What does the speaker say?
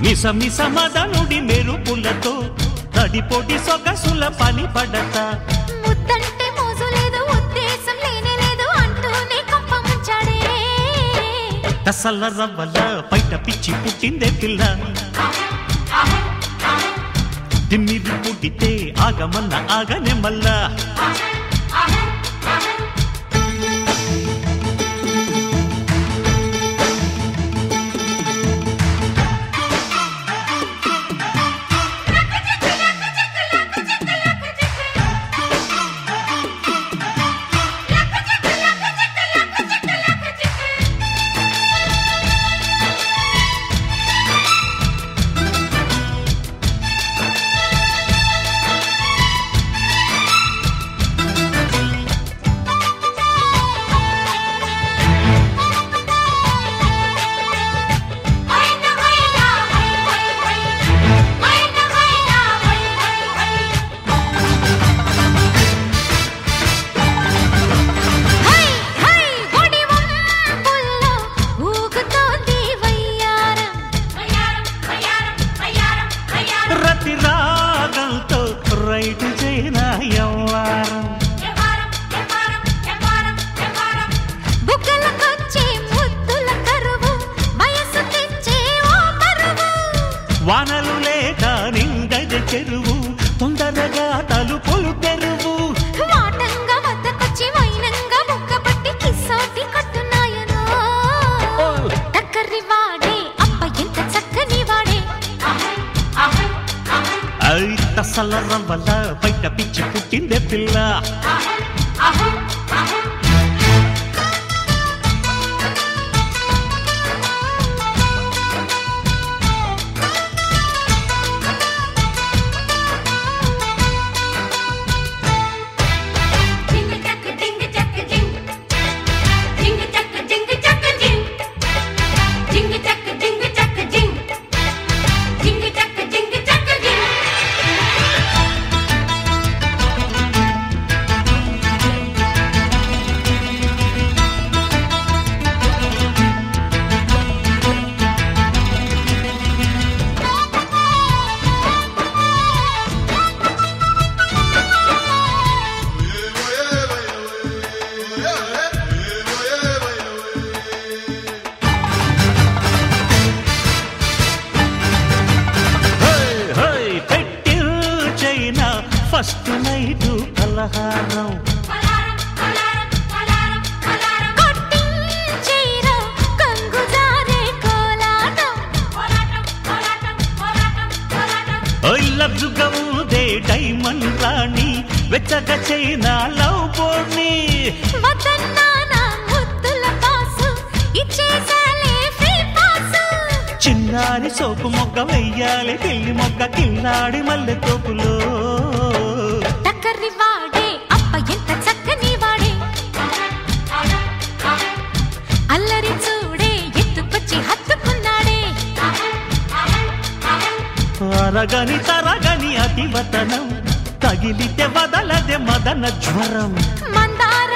మిసమిస మదనుడి మెరుపులతో తడిపొడి సొగసుల పని పడతా ముద్దంటే మోజు లేదు ఉద్దేశం లేనే లేదు అంటూనే కొంప ముంచాడే తసల రవ్వల బయట పిచ్చి పుట్టిందే పిల్ల దిమ్మిది పుట్టితే ఆగమన్న ఆగనే మల్లా వానలు లేక నిండది చెరువు తొందరగా తలుపులు తెరువు వాటంగా వద్దకొచ్చి వైనంగా ముక్కపట్టి కిస్సాటి కట్టున్నాయనో టక్కరి వాడే అబ్బ ఎంత చక్కని వాడే తసల రవ్వల బయట పిచ్చి పుట్టిందే పిల్ల ఫస్ట్ నైటు పలహారం లబ్జుగా ఊదే డైమండ్ రాణి వెచ్చగా చైనా లవ్ బోర్ని చిన్నారి సోపు మొగ్గ వెయ్యాలి పిల్లి మొగ్గ కిల్లాడి మల్లె తోపులో టక్కరి వాడే అప్ప ఎంత చక్కని వాడే అల్లరి చూడే ఎత్తుకొచ్చి హత్తుకున్నాడే అరగని తరగని అతివతనం తగిలితే వదలదే మదన జ్వరం మందార